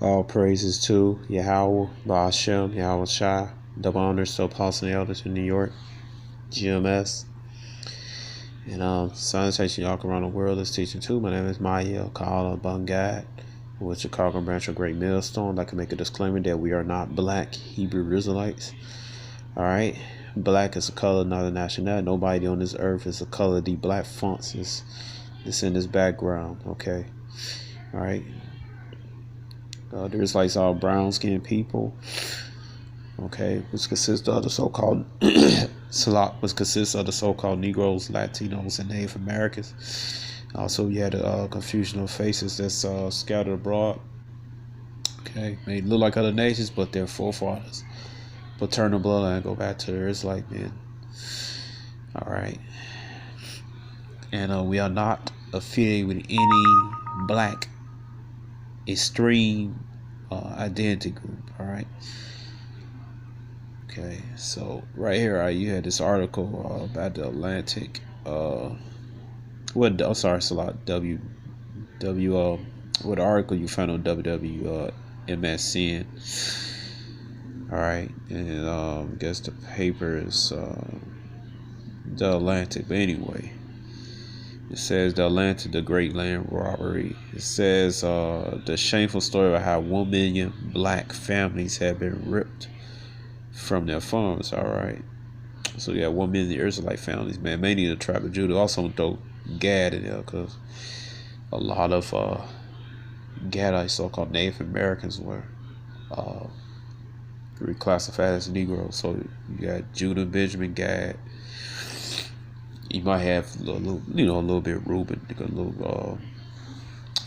All praises to Yahweh, Ba'ashem, Yahweh Shai. Double honors to Apostle and Elders in New York, GMS. And sanitation y'all around the world is teaching too. My name is Maya Ka'ala Bungad with Chicago branch of Great Millstone. I'd like to make a disclaimer that we are not black Hebrew Israelites. Alright. Black is a color, not a nationality. Nobody on this earth is a color. The black fonts is in this background. Okay. Alright. The Israelites are brown skinned people. Okay, which consists of the so-called which consists of the so-called Negroes, Latinos, and Native Americans. Also, you had a confusion of faces that's scattered abroad. Okay, may look like other nations, but their forefathers, paternal bloodline, go back to the Israelite men. All right, and we are not affiliated with any black extreme identity group. All right. Okay, so right here, you had this article about the Atlantic. I'm sorry, it's a lot. What article you found on MSN? All right, and I guess the paper is the Atlantic. But anyway, it says the Atlantic, the Great Land Robbery. It says the shameful story of how 1 million black families have been ripped from their farms. All right, so you got 1 million Israelite families, man, mainly the tribe of Judah. Also throw Gad in there because a lot of Gadites, so-called Native Americans, were reclassified as Negroes. So you got Judah, Benjamin, Gad. You might have a little bit of Reuben, a little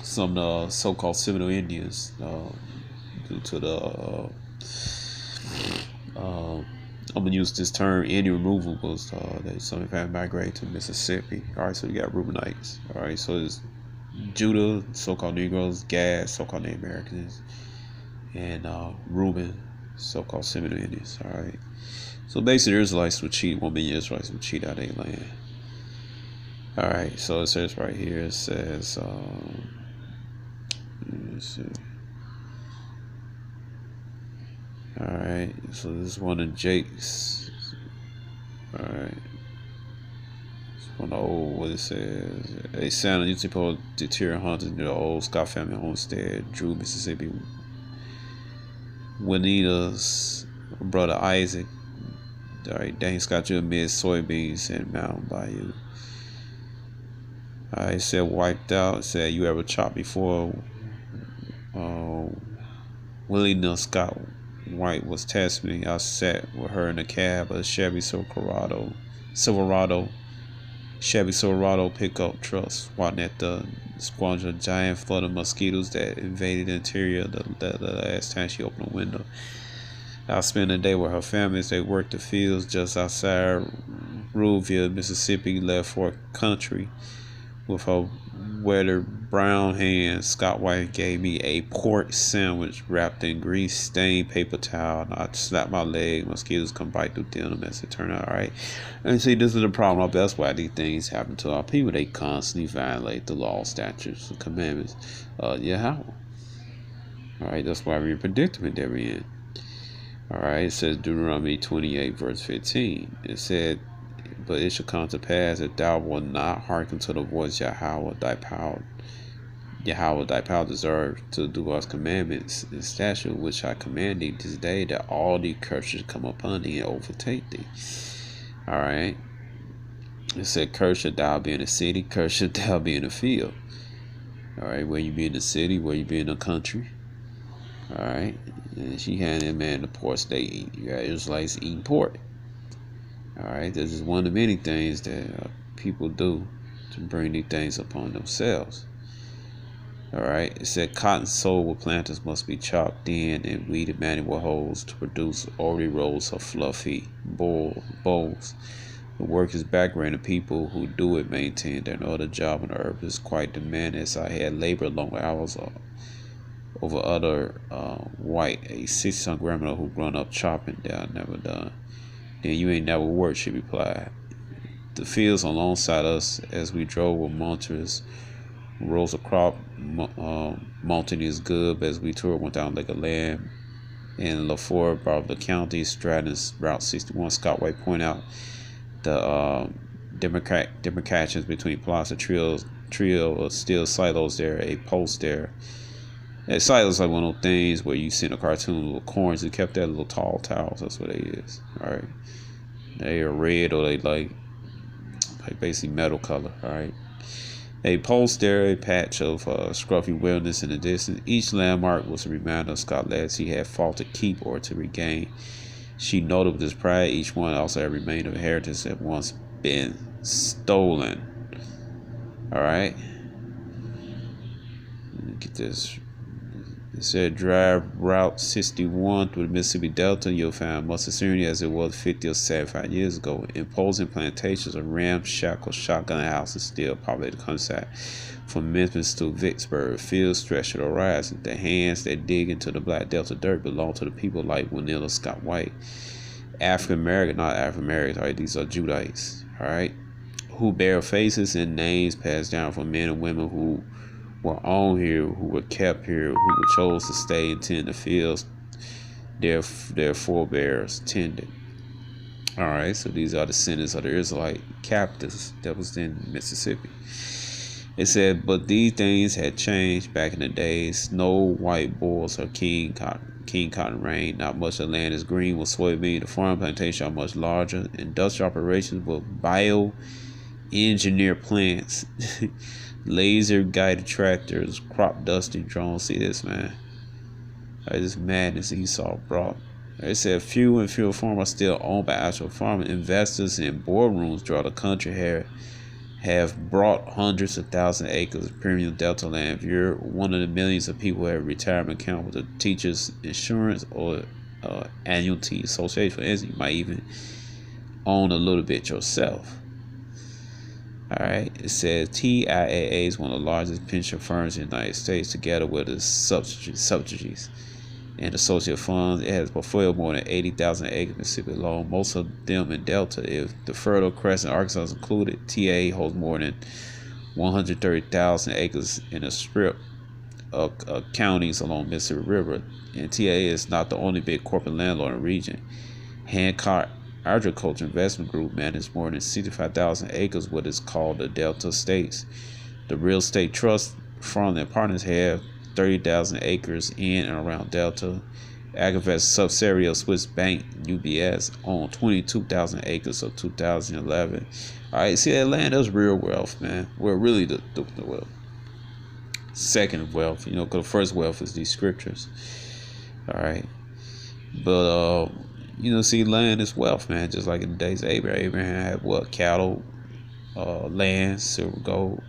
some so-called Seminole Indians due to the I'm gonna use this term, Indian removables. That some have migrated to Mississippi. All right, so you got Reubenites. All right, so it's Judah, so-called Negroes, Gad, so-called Native Americans, and Reuben, so-called Seminole Indians. All right, so basically, the Israelites would cheat. 1 million Israelites would cheat out of their land. All right, so it says right here. It says, let's see. Alright, so this is one of Jake's. Alright. It's one of the old, what it says. A sound used to people deter hunters near the old Scott family homestead, Drew, Mississippi. Juanita's brother Isaac. Alright, Dane Scott Drew amid soybeans in Mountain Bayou. Alright, it said wiped out. It said you ever chopped before. Willie Nell Scott White was testing me. I sat with her in the cab of a Chevy Silverado pickup truck, swatting at the squadron of giant flood of mosquitoes that invaded the interior the last time she opened a window. I spent the day with her family as they worked the fields just outside Ruleville, Mississippi. Left for country with her weather brown hands. Scott White gave me a pork sandwich wrapped in grease-stained paper towel. And I slapped my leg. Mosquitoes come bite through denim, as it turned out. All right, and see, this is the problem. That's why these things happen to our people. They constantly violate the law, statutes, and commandments. Yahweh. All right, that's why we're in predicament that we're in. All right, it says Deuteronomy 28, verse 15. It said, but it shall come to pass that thou wilt not hearken to the voice of Yahweh thy power deserve to do God's commandments and statutes which I command thee this day, that all these curses come upon thee and overtake thee. All right. It said, cursed shalt thou be in the city, cursed shalt thou be in the field. All right, where you be in the city, where you be in the country. All right, and she handed man the pork they eat. You got Israelites eating pork. All right, this is one of the many things that people do to bring these things upon themselves. All right, it said cotton sold with planters must be chopped in and weeded manual holes to produce orderly rolls of fluffy bowls. The work is background. The people who do it maintain that no other job on earth is quite demanding. As I had labored long hours over other white, a 6-son grandmother who grown up chopping down, never done. Then you ain't never worked, she replied. The fields alongside us as we drove were monstrous Rosa crop mountain is good. As we toured, went down Lake of Land in LaForest, Barber County, Stratton's Route 61. Scott White point out the demarcations between plots of trio of steel silos there, a post there. And silos like one of those things where you see in a cartoon little corns who kept that little tall towers. That's what they is. Alright. They are red or they like basically metal color. Alright. A post there, a patch of scruffy wilderness in the distance. Each landmark was a reminder of Scott lads he had fought to keep or to regain. She noted with his pride, each one also had remained of heritage that once been stolen. Alright. Get this. It said drive Route 61 through the Mississippi Delta. You'll find much the scenery as it was 50 or 75 years ago. Imposing plantations of ramshackle shotgun houses still populate the countryside. From Memphis to Vicksburg, fields stretch to the horizon. The hands that dig into the Black Delta dirt belong to the people like Winilla Scott White. African American, not African Americans, alright, these are Judites, alright, who bear faces and names passed down from men and women who were on here, who were kept here, who chose to stay and tend the fields their forebears tended. Alright, so these are the descendants of the Israelite captives that was in Mississippi. It said, but these things had changed back in the days. No white bulls or king cotton rain. Not much of the land is green with soybean. The farm plantations are much larger. Industrial operations with bio-engineered plants. Laser guided tractors, crop dusting drones. See this, man. This madness Esau brought. It said few and fewer farmers are still owned by actual farming. Investors in boardrooms throughout the country have brought hundreds of thousands of acres of premium Delta land. If you're one of the millions of people who have a retirement account with a teacher's insurance or annuity association, for instance, you might even own a little bit yourself. Alright, it says TIAA is one of the largest pension firms in the United States, together with its subsidiaries and associate funds. It has a portfolio of more than 80,000 acres in Mississippi alone, most of them in Delta. If the Fertile Crescent, Arkansas is included, TIAA holds more than 130,000 acres in a strip of counties along Mississippi River. And TIAA is not the only big corporate landlord in the region. Hancock Agriculture Investment Group manages more than 65,000 acres, what is called the Delta States. The Real Estate Trust Farmland Partners have 30,000 acres in and around Delta. Agrivet's subsidiary of Swiss bank UBS owned 22,000 acres of 2011. Alright, see, that land is real wealth, man. Well, really the wealth. Second wealth, because the first wealth is these scriptures. Alright. But see, land is wealth, man. Just like in the days of Abraham. Abraham had what? Cattle, land, silver, gold.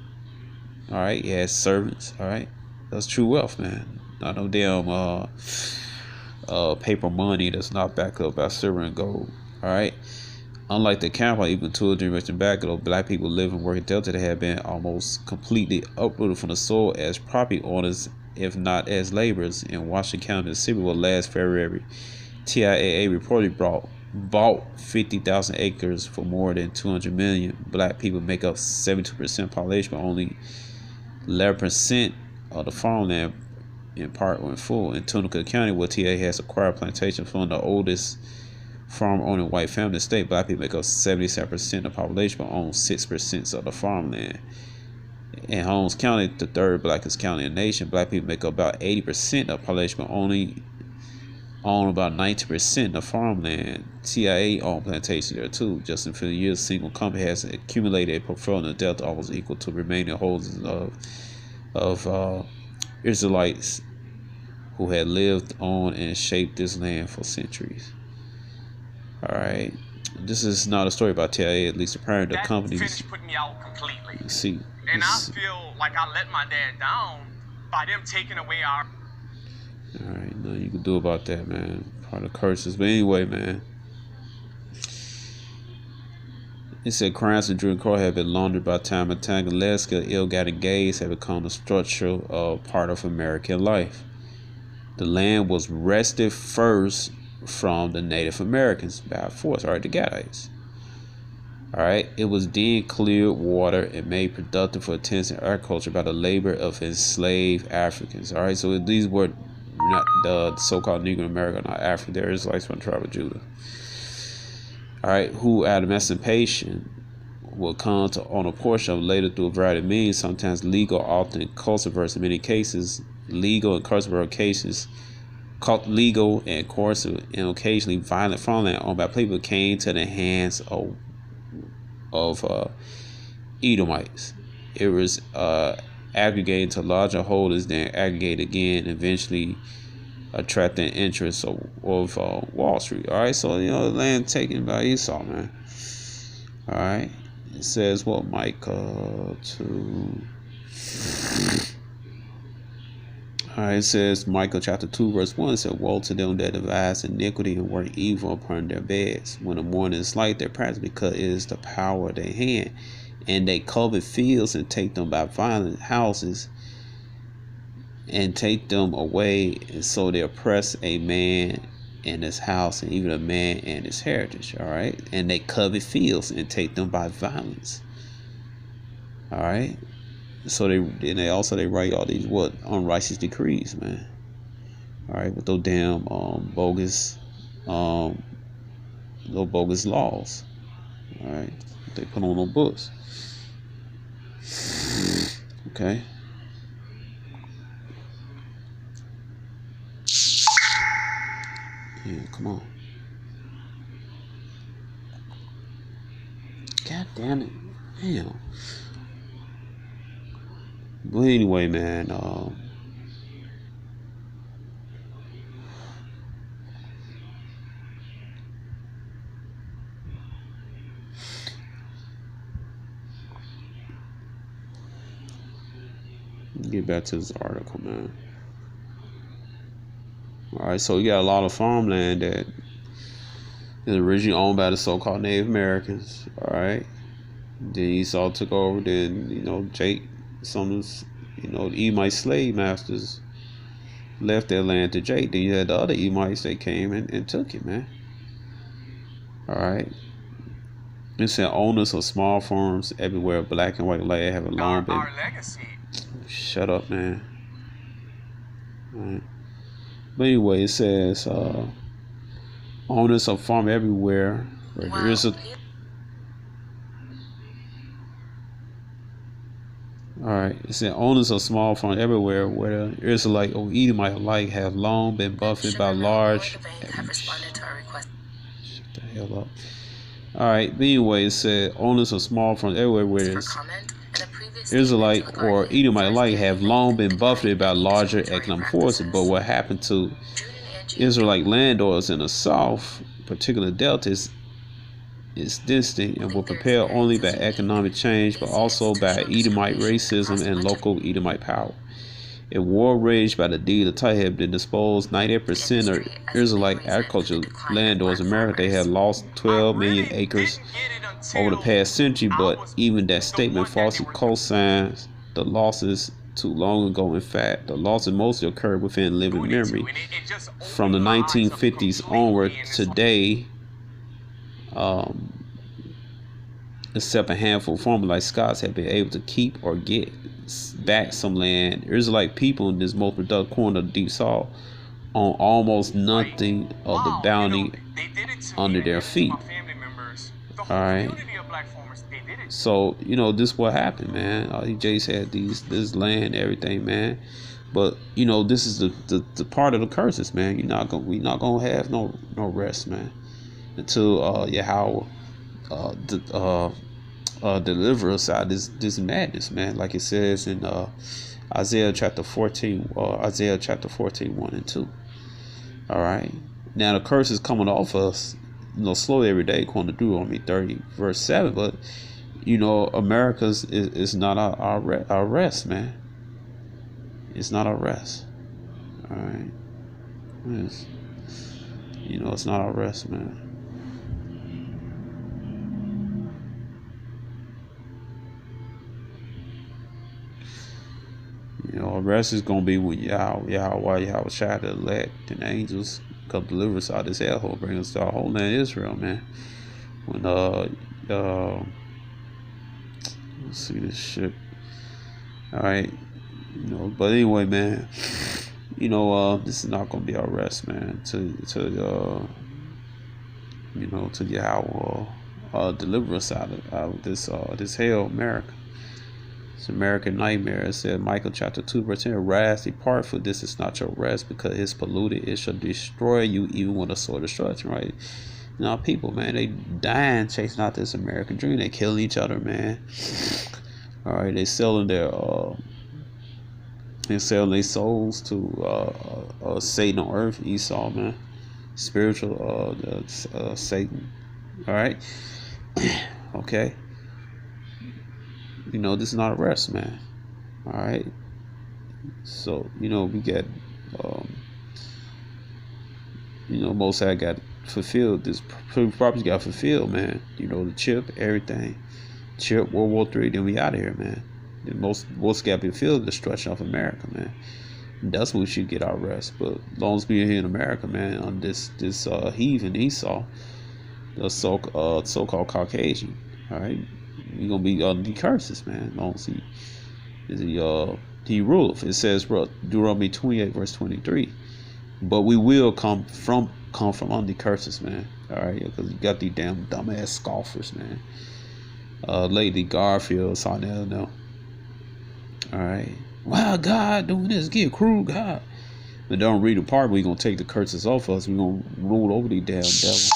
Alright, he had servants, alright. That's true wealth, man. Not no damn paper money that's not backed up by silver and gold. Alright. Unlike the camp, even 2 generations back ago, black people living and working Delta that had been almost completely uprooted from the soil as property owners, if not as laborers, in Washington County, Mississippi. Well, last February, TIAA reportedly bought 50,000 acres for more than $200 million. Black people make up 72% population, but only 11% of the farmland in part or in full. In Tunica County, where TIAA has acquired plantations from the oldest farm-owning white family in the state, black people make up 77% of the population, but own 6% of the farmland. In Holmes County, the third blackest county in the nation, black people make up about 80% of the population, but only own about 90% of farmland. TIAA owned plantations there too. Just in 50 years, a single company has accumulated a portfolio in the Delta almost equal to remaining holdings of Israelites who had lived on and shaped this land for centuries. Alright. This is not a story about TIAA, at least apparently the company finished putting me out completely. See. And I feel like I let my dad down by them taking away our... Alright, nothing you can do about that, man. Part of the curses. But anyway, man. It said crimes and Drew Crow have been laundered by time and time. Alaska, ill-gotten gains have become a structural part of American life. The land was wrested first from the Native Americans by force, alright, the Gadites. All right, it was then cleared water and made productive for intensive agriculture by the labor of enslaved Africans. All right, so these were not the so-called Negro American, not African. They're Israelites from the tribe of Judah. All right, who at emancipation will come to own a portion of later through a variety of means, sometimes legal, often cultiverse in many cases, legal and cultivar cases, legal and coercive and occasionally violent farmland owned by people came to the hands of Edomites. It was aggregated to larger holders, then aggregated again, eventually attracting interest of Wall Street. All right, so land taken by Esau, man. All right, it says what Micah 2. All right, it says Micah chapter 2 verse 1 said, "Woe to them that devise iniquity and work evil upon their beds. When the morning is light, their practice, because it is the power of their hand, and they covet fields and take them by violent houses, and take them away, and so they oppress a man and his house, and even a man and his heritage." All right, and they covet fields and take them by violence. All right. So they write all these unrighteous decrees, man. All right, with those damn bogus laws. All right, they put on those books. Okay. Yeah, come on. God damn it, damn. But anyway, man, get back to this article, man. All right, so you got a lot of farmland that is originally owned by the so-called Native Americans. All right, then Esau took over. Then Jake, some of the Edomite slave masters left their land to Jake. Then you had the other Edomites that came and took it, man. All right. It said owners of small farms everywhere, black and white land, have a long been. Our legacy. Shut up, man. All right. But anyway, it says owners of farm everywhere. Where there is a All right, it said owners of small farms everywhere, where the Israelite or Edomite alike have long been buffeted by large. Shut the hell up. All right, but anyway, it said owners of small farms everywhere, where there's Israelite or Edomite alike have long been buffeted by larger economic forces. But what happened to Israelite landowners in the South, particularly deltas, is distinct and will propelled only by economic change, but also by Edomite racism and local Edomite power. A war raged by the deed of Tahib that disposed 98% of Israelite agricultural landowners in America. They had lost 12 million acres over the past century, but even that statement falsely co-signs the losses too long ago. In fact, the losses mostly occurred within living memory. From the 1950s onward, today, except a handful of farmers like Scots have been able to keep or get back some land. Israelite people in this most productive corner of the deep South own almost nothing of the bounty under their feet. Alright. So, this is what happened, man. All these Jays had this land, everything, man. But, this is the part of the curses, man. We're not gonna have no rest, man. Until Yahweh deliver us out of this madness, man. Like it says in Isaiah chapter 14, 1 and 2. All right. Now the curse is coming off us, slowly every day, according to Deuteronomy 30, verse 7. But America's is not our rest, man. It's not our rest. All right. Yes. It's not our rest, man. Rest is gonna be when Yahweh shot the elect and the angels come deliver us out of this hellhole, bring us to our whole land Israel, man. When let's see this shit. All right, but anyway, man, this is not gonna be our rest, man. To Yahweh deliver us out of this hell, America. It's American nightmare. It said Michael chapter 2 verse 10, "Rise, depart, for this is not your rest, because it's polluted. It shall destroy you, even with a sword of destruction." Right? People, man, they dying chasing out this American dream. They killing each other, man. All right, they selling their souls to Satan on earth, Esau, man, spiritual Satan. All right, okay. This is not a rest, man. All right. So we got, Most I got fulfilled. This prophecy got fulfilled, man. The chip, everything. Chip, World War III. Then we out of here, man. Most got fulfilled. The destruction of America, man. And that's when we should get our rest. But as long as we're here in America, man, on this heathen Esau, the so-called Caucasian, all right. You're gonna be under the curses, man. As long as he ruleth. It says, Deuteronomy 28 verse 23. But we will come from under the curses, man. All right, because you got these damn dumbass scoffers, man. Lately, Garfield, Sonell, no. All right. Wow, God doing this, get cruel, God. But don't read the part where we're gonna take the curses off us. We're gonna rule over these damn devils.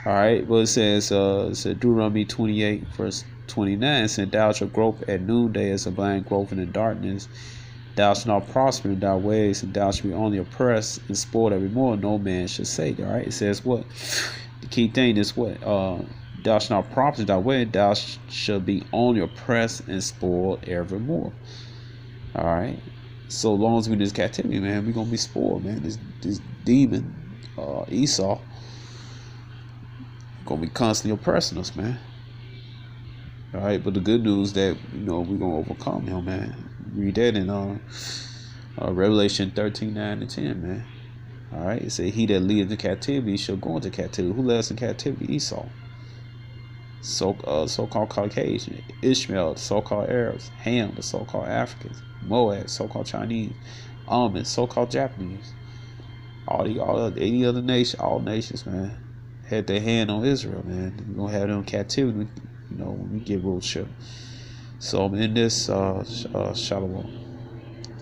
All right, well, it says Deuteronomy 28 verse 29 said, "Thou shalt grope at noonday as a blind groping in darkness. Thou shalt not prosper in thy ways, and thou shalt be only oppressed and spoiled every more. No man shall say." All right, it says what? The key thing is what? Thou shalt not prosper in thy way. Thou shalt be only oppressed and spoiled evermore. All right. So long as we in this captivity, man, we're gonna be spoiled, man. This demon, Esau, gonna be constantly oppressing us, man. All right, but the good news that we're gonna overcome him, man. Read that in Revelation 13:9-10, man. All right, it said, "He that leadeth into captivity shall go into captivity." Who led us in captivity? Esau. So-called Caucasian, Ishmael, the so-called Arabs, Ham, the so-called Africans, Moab, so-called Chinese, Ammon, so-called Japanese, all any other nation, all nations, man, had their hand on Israel, man. We're gonna have them in captivity, when we get ruleship. So I'm in this Shalom.